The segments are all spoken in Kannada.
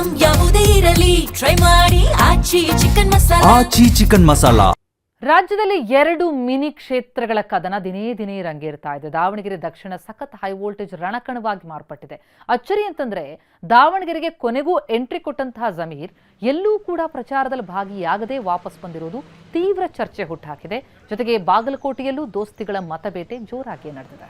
ಐಟಂ ಯಾವುದೇ ಇರಲಿ ಟ್ರೈ ಮಾಡಿ ಆಚಿ ಚಿಕನ್ ಮಸಾಲಾ. ರಾಜ್ಯದಲ್ಲಿ 2 ಮಿನಿ ಕ್ಷೇತ್ರಗಳ ಕದನ ದಿನೇ ದಿನೇ ರಂಗೇರ್ತಾ ಇದೆ. ದಾವಣಗೆರೆ ದಕ್ಷಿಣ ಸಖತ್ ಹೈ ವೋಲ್ಟೇಜ್ ರಣಕಣವಾಗಿ ಮಾರ್ಪಟ್ಟಿದೆ. ಅಚ್ಚರಿ ಅಂತಂದ್ರೆ ದಾವಣಗೆರೆಗೆ ಕೊನೆಗೂ ಎಂಟ್ರಿ ಕೊಟ್ಟಂತಹ ಜಮೀರ್ ಎಲ್ಲೂ ಕೂಡ ಪ್ರಚಾರದಲ್ಲಿ ಭಾಗಿಯಾಗದೆ ವಾಪಸ್ ಬಂದಿರುವುದು ತೀವ್ರ ಚರ್ಚೆ ಹುಟ್ಟುಹಾಕಿದೆ. ಜೊತೆಗೆ ಬಾಗಲಕೋಟೆಯಲ್ಲೂ ದೋಸ್ತಿಗಳ ಮತಬೇಟೆ ಜೋರಾಗಿ ನಡೆದಿದೆ.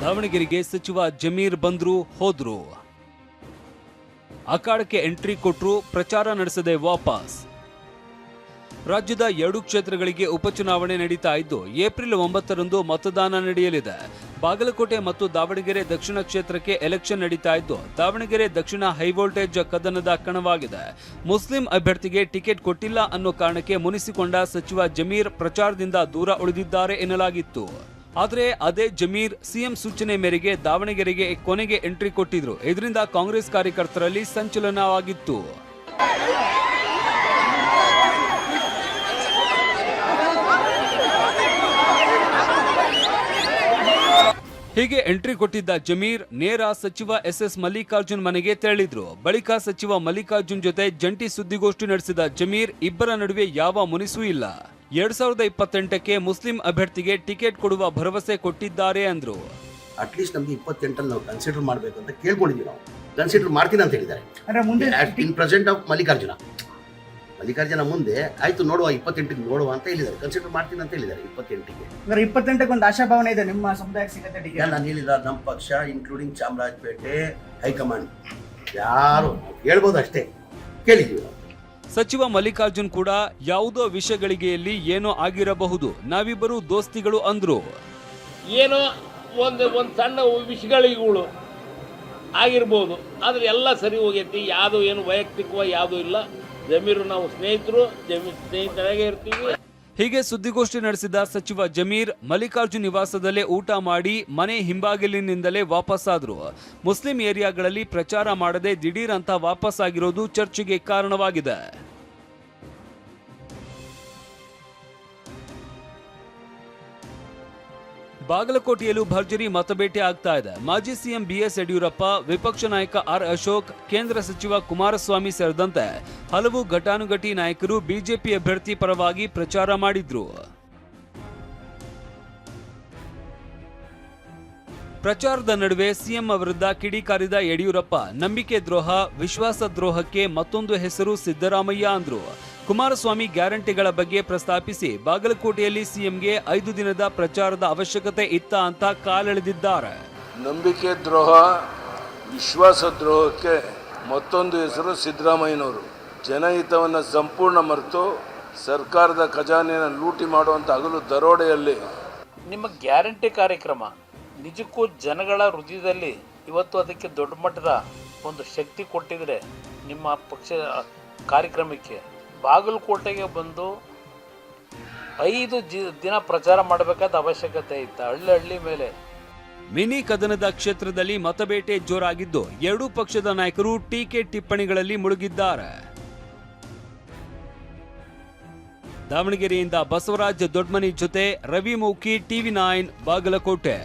ದಾವಣಗೆರೆಗೆ ಸಚಿವ ಜಮೀರ್ ಬಂದ್ರು ಹೋದ್ರು, ಅಖಾಡಕ್ಕೆ ಎಂಟ್ರಿ ಕೊಟ್ಟರು, ಪ್ರಚಾರ ನಡೆಸದೆ ವಾಪಸ್. ರಾಜ್ಯದ 2 ಕ್ಷೇತ್ರಗಳಿಗೆ ಉಪಚುನಾವಣೆ ನಡೀತಾ ಇದ್ದು ಏಪ್ರಿಲ್ 9ರಂದು ಮತದಾನ ನಡೆಯಲಿದೆ. ಬಾಗಲಕೋಟೆ ಮತ್ತು ದಾವಣಗೆರೆ ದಕ್ಷಿಣ ಕ್ಷೇತ್ರಕ್ಕೆ ಎಲೆಕ್ಷನ್ ನಡೀತಾ ಇದ್ದು ದಾವಣಗೆರೆ ದಕ್ಷಿಣ ಹೈವೋಲ್ಟೇಜ್ ಕದನದ ಕಣವಾಗಿದೆ. ಮುಸ್ಲಿಂ ಅಭ್ಯರ್ಥಿಗೆ ಟಿಕೆಟ್ ಕೊಟ್ಟಿಲ್ಲ ಅನ್ನೋ ಕಾರಣಕ್ಕೆ ಮುನಿಸಿಕೊಂಡ ಸಚಿವ ಜಮೀರ್ ಪ್ರಚಾರದಿಂದ ದೂರ ಉಳಿದಿದ್ದಾರೆ ಎನ್ನಲಾಗಿತ್ತು. ಆದರೆ ಅದೇ ಜಮೀರ್ ಸಿಎಂ ಸೂಚನೆ ಮೇರೆಗೆ ದಾವಣಗೆರೆಗೆ ಕೊನೆಗೆ ಎಂಟ್ರಿ ಕೊಟ್ಟಿದ್ರು. ಇದರಿಂದ ಕಾಂಗ್ರೆಸ್ ಕಾರ್ಯಕರ್ತರಲ್ಲಿ ಸಂಚಲನವಾಗಿತ್ತು. ಹೀಗೆ ಎಂಟ್ರಿ ಕೊಟ್ಟಿದ್ದ ಜಮೀರ್ ನೇರ ಸಚಿವ ಎಸ್ ಮಲ್ಲಿಕಾರ್ಜುನ್ ಮನೆಗೆ ತೆರಳಿದ್ರು. ಬಳಿಕ ಸಚಿವ ಮಲ್ಲಿಕಾರ್ಜುನ್ ಜೊತೆ ಜಂಟಿ ಸುದ್ದಿಗೋಷ್ಠಿ ನಡೆಸಿದ ಜಮೀರ್ ಇಬ್ಬರ ನಡುವೆ ಯಾವ ಮುನಿಸೂ ಇಲ್ಲ. 2028ಕ್ಕೆ ಮುಸ್ಲಿಂ ಅಭ್ಯರ್ಥಿಗೆ ಟಿಕೆಟ್ ಕೊಡುವ ಭರವಸೆ ಕೊಟ್ಟಿದ್ದಾರೆ ಅಂದ್ರು. ಅಟ್ಲೀಸ್ಟ್ ನಮಗೆ 28 ನಾವು ಕನ್ಸಿಡರ್ ಮಾಡಬೇಕು ಅಂತ ಕೇಳ್ಕೊಂಡಿದ್ದೀವಿ. ನಾವು ಕನ್ಸಿಡರ್ ಮಾಡ್ತೀನಿ ಅಂತ ಹೇಳಿದ್ದಾರೆ. ಇನ್ ಪ್ರೆಸೆಂಟ್ ಆಫ್ ಮಲ್ಲಿಕಾರ್ಜುನ ಮುಂದೆ ಆಯ್ತು ನೋಡುವ 28ಕ್ಕೆ ನೋಡುವ ಅಂತ ಹೇಳಿದ್ದಾರೆ. ಕನ್ಸಿಡರ್ ಮಾಡ್ತೀನಿ ಅಂತ ಹೇಳಿದ್ದಾರೆ 28ಕ್ಕೆ. 28ಕ್ಕೆ ಒಂದು ಆಶಾಭಾವನೆ ಇದೆ ನಿಮ್ಮ ಸಮುದಾಯಕ್ಕೆ ಸಿಗುತ್ತೆ ಟಿಕೆಟ್. ನಾನು ಹೇಳಿಲ್ಲ, ನಮ್ಮ ಪಕ್ಷ ಇನ್ಕ್ಲೂಡಿಂಗ್ ಚಾಮರಾಜಪೇಟೆ ಹೈಕಮಾಂಡ್ ಯಾರು ಹೇಳ್ಬೋದು ಅಷ್ಟೇ ಕೇಳಿದ್ದೀವಿ. ಸಚಿವ ಮಲ್ಲಿಕಾರ್ಜುನ್ ಕೂಡ ಯಾವುದೋ ವಿಷಯಗಳಿಗೆಯಲ್ಲಿ ಏನೋ ಆಗಿರಬಹುದು, ನಾವಿಬ್ಬರು ದೋಸ್ತಿಗಳು ಅಂದ್ರು. ಏನೋ ಒಂದು ಸಣ್ಣ ವಿಷಯಗಳಿಗಳು ಆಗಿರ್ಬೋದು, ಆದ್ರೆ ಎಲ್ಲ ಸರಿ ಹೋಗೈತಿ. ಯಾವುದು ಏನು ವೈಯಕ್ತಿಕವಾಗಿ ಯಾವುದೂ ಇಲ್ಲ. ಜಮೀರು ನಾವು ಸ್ನೇಹಿತರಾಗೇ ಇರ್ತೀವಿ. ಹೀಗೆ ಸುದ್ದಿಗೋಷ್ಠಿ ನಡೆಸಿದ ಸಚಿವ ಜಮೀರ್ ಮಲ್ಲಿಕಾರ್ಜುನ್ ನಿವಾಸದಲ್ಲೇ ಊಟ ಮಾಡಿ ಮನೆ ಹಿಂಬಾಗಿಲಿನಿಂದಲೇ ವಾಪಸ್ಸಾದ್ರು. ಮುಸ್ಲಿಂ ಏರಿಯಾಗಳಲ್ಲಿ ಪ್ರಚಾರ ಮಾಡದೆ ದಿಢೀರ್ ಅಂತ ವಾಪಸ್ ಆಗಿರೋದು ಚರ್ಚೆಗೆ ಕಾರಣವಾಗಿದೆ. ಬಾಗಲಕೋಟೆಯಲ್ಲೂ ಭರ್ಜರಿ ಮತಬೇಟೆ ಆಗ್ತಾ ಇದೆ. ಮಾಜಿ ಸಿಎಂ ಬಿಎಸ್ ಯಡಿಯೂರಪ್ಪ, ವಿಪಕ್ಷ ನಾಯಕ ಆರ್ ಅಶೋಕ್, ಕೇಂದ್ರ ಸಚಿವ ಕುಮಾರಸ್ವಾಮಿ ಸೇರಿದಂತೆ ಹಲವು ಘಟಾನುಘಟಿ ನಾಯಕರು ಬಿಜೆಪಿ ಅಭ್ಯರ್ಥಿ ಪರವಾಗಿ ಪ್ರಚಾರ ಮಾಡಿದ್ರು. ಪ್ರಚಾರದ ನಡುವೆ ಸಿಎಂ ವಿರುದ್ಧ ಕಿಡಿಕಾರಿದ ಯಡಿಯೂರಪ್ಪ, ನಂಬಿಕೆ ದ್ರೋಹ, ವಿಶ್ವಾಸ ದ್ರೋಹಕ್ಕೆ ಮತ್ತೊಂದು ಹೆಸರು ಸಿದ್ದರಾಮಯ್ಯ ಅಂದ್ರು. ಕುಮಾರಸ್ವಾಮಿ ಗ್ಯಾರಂಟಿಗಳ ಬಗ್ಗೆ ಪ್ರಸ್ತಾಪಿಸಿ ಬಾಗಲಕೋಟೆಯಲ್ಲಿ ಸಿಎಂಗೆ 5 ದಿನದ ಪ್ರಚಾರದ ಅವಶ್ಯಕತೆ ಇತ್ತ ಅಂತ ಕಾಲೆಳೆದಿದ್ದಾರೆ. ನಂಬಿಕೆ ದ್ರೋಹ, ವಿಶ್ವಾಸ ದ್ರೋಹಕ್ಕೆ ಮತ್ತೊಂದು ಹೆಸರು ಸಿದ್ದರಾಮಯ್ಯನವರು. ಜನಹಿತವನ್ನು ಸಂಪೂರ್ಣ ಮರೆತು ಸರ್ಕಾರದ ಖಜಾನೆಯನ್ನು ಲೂಟಿ ಮಾಡುವಂಥ ಹಗಲು ದರೋಡೆಯಲ್ಲಿ ನಿಮ್ಮ ಗ್ಯಾರಂಟಿ ಕಾರ್ಯಕ್ರಮ ನಿಜಕ್ಕೂ ಜನಗಳ ಹೃದಯದಲ್ಲಿ ಇವತ್ತು ಅದಕ್ಕೆ ದೊಡ್ಡ ಮಟ್ಟದ ಒಂದು ಶಕ್ತಿ ಕೊಟ್ಟಿದ್ರೆ ನಿಮ್ಮ ಪಕ್ಷ ಕಾರ್ಯಕ್ರಮಕ್ಕೆ ಬಾಗಲಕೋಟೆಗೆ ಬಂದು 5 ದಿನ ಪ್ರಚಾರ ಮಾಡಬೇಕಾದ ಅವಶ್ಯಕತೆ ಇತ್ತು. ಹಳ್ಳಿ ಮೇಲೆ ಮಿನಿ ಕದನದ ಕ್ಷೇತ್ರದಲ್ಲಿ ಮತಬೇಟೆ ಜೋರಾಗಿದ್ದು 2 ಪಕ್ಷದ ನಾಯಕರು ಟೀಕೆ ಟಿಪ್ಪಣಿಗಳಲ್ಲಿ ಮುಳುಗಿದ್ದಾರೆ. ದಾವಣಗೆರೆಯಿಂದ ಬಸವರಾಜ್ ದೊಡ್ಮನಿ ಜೊತೆ ರವಿ ಮೌಖಿ, ಟಿವಿ9 ಬಾಗಲಕೋಟೆ.